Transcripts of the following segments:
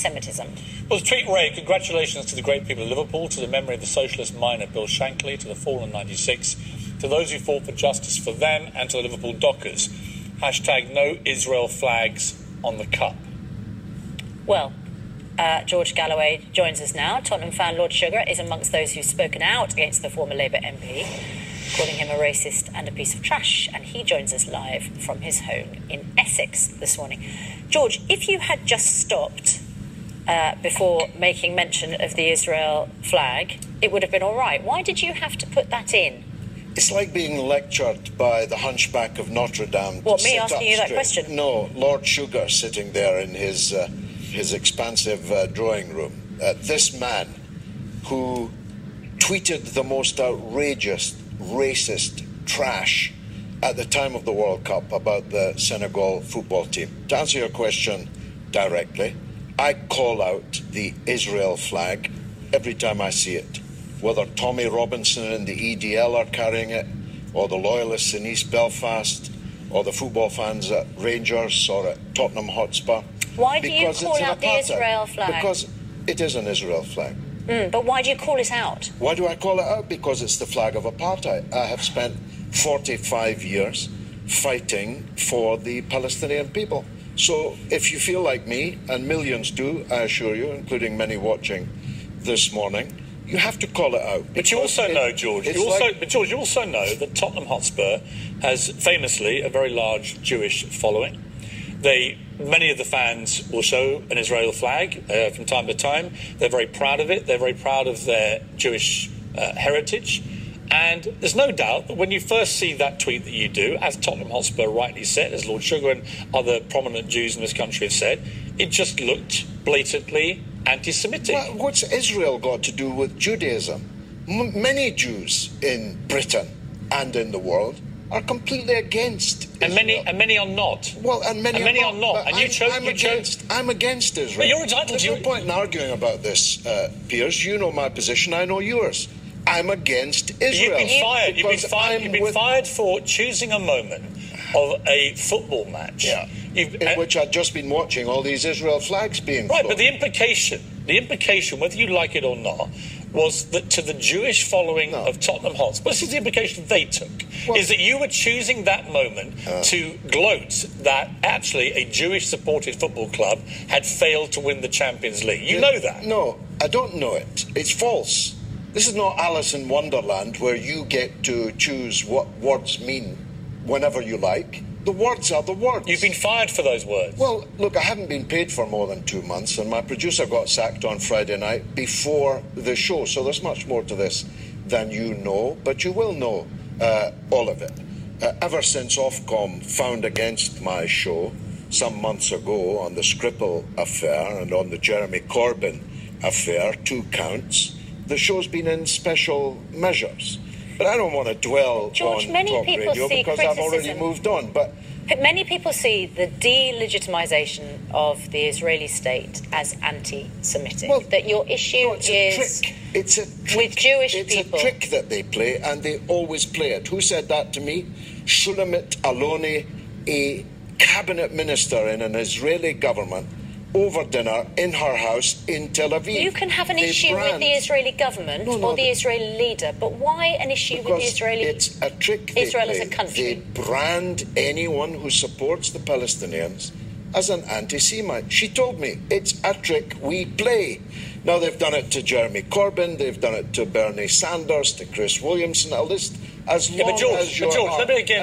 anti-Semitism. Well, to treat Ray, congratulations to the great people of Liverpool, to the memory of the socialist miner Bill Shankly, to the fallen 96, to those who fought for justice for them, and to the Liverpool dockers. Hashtag no Israel flags on the cup. Well, George Galloway joins us now. Tottenham fan Lord Sugar is amongst those who've spoken out against the former Labour MP, calling him a racist and a piece of trash, and he joins us live from his home in Essex this morning. George, if you had just stopped before making mention of the Israel flag, it would have been all right. Why did you have to put that in? It's like being lectured by the hunchback of Notre Dame. What, me asking you that question? No, Lord Sugar sitting there in his expansive drawing room. This man who tweeted the most outrageous, racist trash at the time of the World Cup about the Senegal football team. To answer your question directly, I call out the Israel flag every time I see it. Whether Tommy Robinson and the EDL are carrying it, or the loyalists in East Belfast, or the football fans at Rangers or at Tottenham Hotspur. Why do you call out the Israel flag? Because it is an Israel flag. But why do you call it out? Why do I call it out? Because it's the flag of apartheid. I have spent 45 years fighting for the Palestinian people. So if you feel like me, and millions do, I assure you, including many watching this morning, you have to call it out. But you also know, George, you also know that Tottenham Hotspur has famously a very large Jewish following. Many of the fans will show an Israel flag from time to time. They're very proud of it. They're very proud of their Jewish heritage. And there's no doubt that when you first see that tweet that you do, as Tottenham Hotspur rightly said, as Lord Sugar and other prominent Jews in this country have said, it just looked blatantly anti-Semitic. Well, what's Israel got to do with Judaism? Many Jews in Britain and in the world are completely against Israel. And many are not. Well, and many are not. And I'm against Israel. But you're entitled There's no point in arguing about this, Piers. You know my position, I know yours. I'm against Israel. You've been fired for choosing a moment of a football match. Yeah. In which I'd just been watching all these Israel flags being flown. Right, but the implication, whether you like it or not, was that to the Jewish following of Tottenham Hotspur, this is the implication they took, is that you were choosing that moment to gloat that actually a Jewish-supported football club had failed to win the Champions League. You know that. No, I don't know it. It's false. This is not Alice in Wonderland where you get to choose what words mean whenever you like. The words are the words. You've been fired for those words. Well, look, I haven't been paid for more than 2 months, and my producer got sacked on Friday night before the show, so there's much more to this than you know, but you will know all of it. Ever since Ofcom found against my show some months ago on the Skripal affair and on the Jeremy Corbyn affair, 2 counts, the show's been in special measures. But I don't want to dwell George, on many talk people radio see because criticism. I've already moved on. But many people see the delegitimization of the Israeli state as anti-Semitic. Well, that your issue is it's a trick with Jewish it's people. It's a trick that they play, and they always play it. Who said that to me? Shulamit Aloni, a cabinet minister in an Israeli government, over dinner in her house in Tel Aviv. You can have an issue with the Israeli government or the Israeli leader, but why an issue with the Israeli? It's a trick. Israel as a country. They brand anyone who supports the Palestinians as an anti-Semite. She told me it's a trick we play. Now they've done it to Jeremy Corbyn, they've done it to Bernie Sanders, to Chris Williamson, a list as long as you're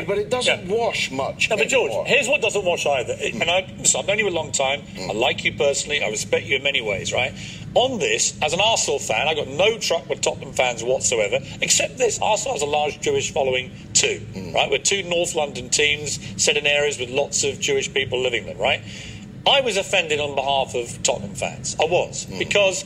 but it doesn't wash much. No, but George, here's what doesn't wash either. And I've known you a long time. I like you personally. I respect you in many ways, right? On this, as an Arsenal fan, I got no truck with Tottenham fans whatsoever, except this. Arsenal has a large Jewish following too, right? We're 2 North London teams set in areas with lots of Jewish people living there, right? I was offended on behalf of Tottenham fans. I was, because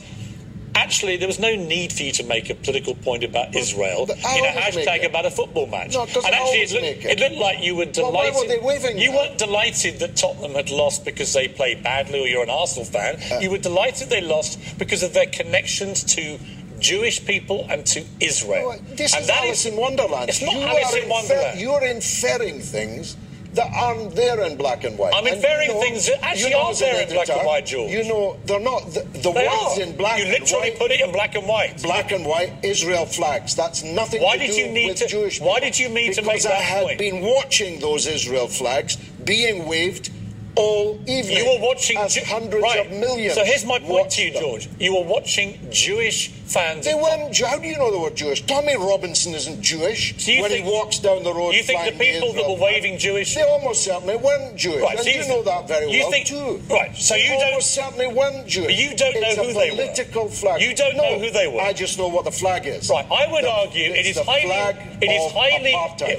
actually there was no need for you to make a political point about Israel in a hashtag about a football match. No, and actually it looked like you were delighted. Well, why were they waving you weren't delighted that Tottenham had lost because they played badly or you're an Arsenal fan. You were delighted they lost because of their connections to Jewish people and to Israel. This is Alice in Wonderland. It's not Alice in Wonderland. You're inferring things that aren't there in black and white. I'm inferring things that actually are there in black and white, George. You know, they're not. The words in black and white. You literally put it in black and white. Black and white Israel flags. That's nothing to do with Jewish people. Why did you need to make that point? Because I had been watching those Israel flags being waved all evening. You were watching hundreds of millions. So here's my point to you, George. You were watching Jewish fans. They weren't. How do you know they were Jewish? Tommy Robinson isn't Jewish. When he walks down the road, you think the people that were waving Jewish? They almost certainly weren't Jewish. Right, and you know that very well too. Right. So you don't. Almost certainly weren't Jewish. But you don't know who they were. It's a political flag. You don't know who they were. I just know what the flag is. Right. I would argue it is highly.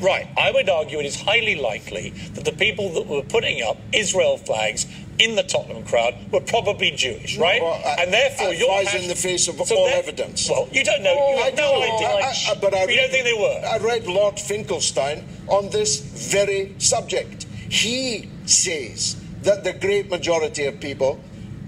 Right. I would argue it is highly likely that the people that were putting up Israel flags in the Tottenham crowd were probably Jewish, right? Well, and therefore, you're in the face of all evidence. Well, you don't know. You have no idea. But you don't think they were. I read Lord Finkelstein on this very subject. He says that the great majority of people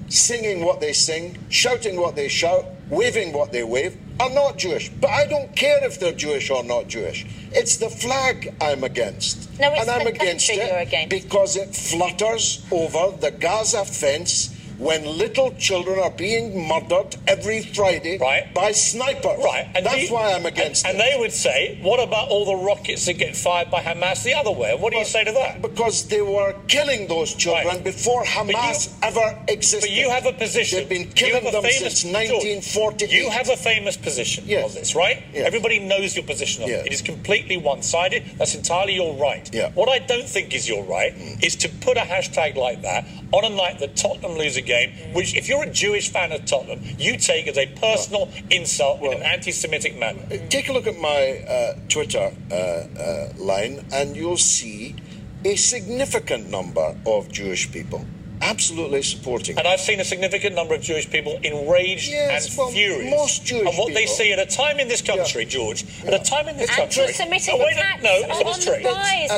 singing what they sing, shouting what they shout, waving what they wave, are not Jewish. But I don't care if they're Jewish or not Jewish. It's the flag I'm against. No, it's and I'm against it because it flutters over the Gaza fence when little children are being murdered every Friday by snipers. Right. And that's why I'm against it. And they would say, what about all the rockets that get fired by Hamas the other way? What do you say to that? Because they were killing those children before Hamas ever existed. But you have a position. They've been killing them since 1948. You have a famous position on this, right? Yes. Everybody knows your position on it. It is completely one-sided. That's entirely your right. Yeah. What I don't think is your right is to put a hashtag like that on a night that Tottenham lose a game, which if you're a Jewish fan of Tottenham, you take as a personal insult in an anti-Semitic manner. Take a look at my Twitter line and you'll see a significant number of Jewish people absolutely supporting. And I've seen a significant number of Jewish people enraged and furious. Most Jewish and what they see at a time in this country, George, at a time in this country... Anti-Semitic attacks on the rise,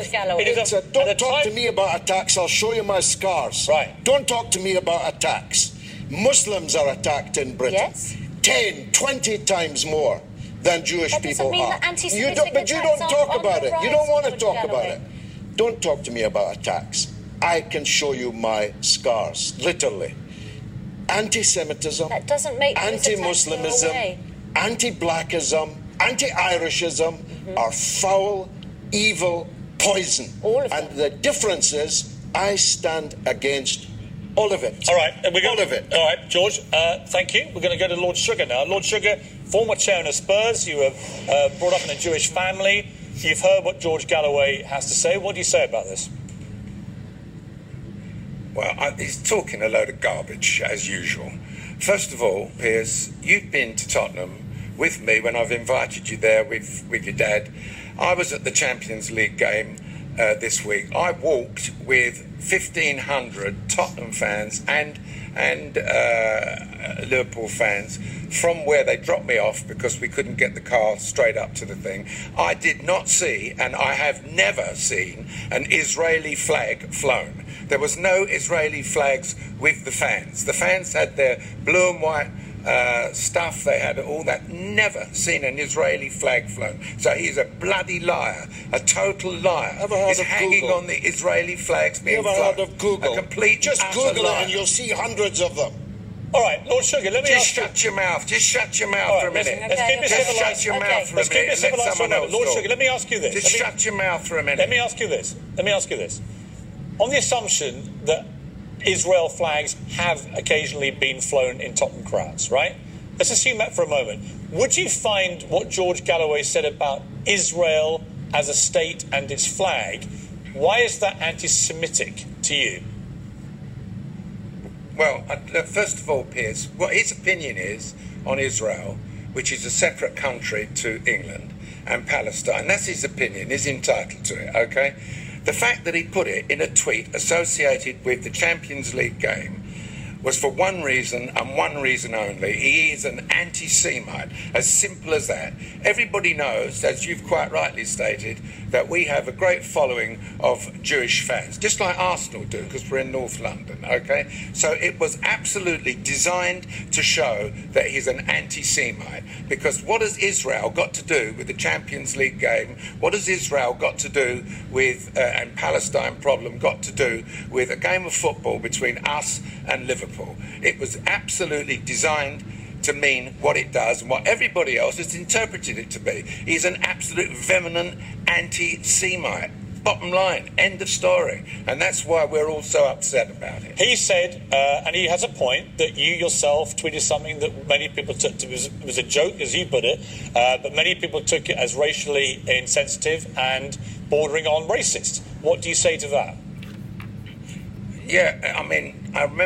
Galloway. Don't talk to me about attacks, I'll show you my scars. Right. Don't talk to me about attacks. Muslims are attacked in Britain. Yes. 10, 20 times more than Jewish people are. But you don't talk about it. You don't want to talk about it. Don't talk to me about attacks. I can show you my scars, literally. Anti-Semitism, anti-Muslimism, anti-blackism, anti-Irishism are foul, evil poison. All of and them. The difference is I stand against all of it. All right, all of it. All right, George, thank you. We're going to go to Lord Sugar now. Lord Sugar, former chairman of Spurs, you were brought up in a Jewish family. You've heard what George Galloway has to say. What do you say about this? Well, he's talking a load of garbage, as usual. First of all, Piers, you've been to Tottenham with me when I've invited you there with your dad. I was at the Champions League game this week. I walked with 1,500 Tottenham fans and Liverpool fans from where they dropped me off because we couldn't get the car straight up to the thing. I did not see, and I have never seen, an Israeli flag flown. There was no Israeli flags with the fans. The fans had their blue and white stuff. They had all that. Never seen an Israeli flag flown. So he's a bloody liar, a total liar. He's hanging on the Israeli flags being flown. Never heard of Google. A complete, just Google it and you'll see hundreds of them. All right, Lord Sugar, let me ask you... Shut your mouth. Just shut your mouth for a minute. Just shut your mouth for a minute. Let someone else Lord Sugar, let me ask you this. Just shut your mouth for a minute. Let me ask you this. On the assumption that Israel flags have occasionally been flown in Tottenham crowds, right? Let's assume that for a moment. Would you find what George Galloway said about Israel as a state and its flag, why is that anti-Semitic to you? Well, first of all, Piers, what his opinion is on Israel, which is a separate country to England and Palestine, that's his opinion. He's entitled to it, okay? The fact that he put it in a tweet associated with the Champions League game was for one reason and one reason only. He is an anti-Semite, as simple as that. Everybody knows, as you've quite rightly stated, that we have a great following of Jewish fans, just like Arsenal do, because we're in North London, okay? So it was absolutely designed to show that he's an anti-Semite, because what has Israel got to do with the Champions League game? What has Israel got to do with, and Palestine problem got to do with a game of football between us and Liverpool? It was absolutely designed to mean what it does and what everybody else has interpreted it to be. He's an absolute vehement anti-Semite. Bottom line, end of story. And that's why we're all so upset about it. He said, and he has a point, that you yourself tweeted something that many people took to, was a joke, as you put it, but many people took it as racially insensitive and bordering on racist. What do you say to that? Yeah, I mean, I remember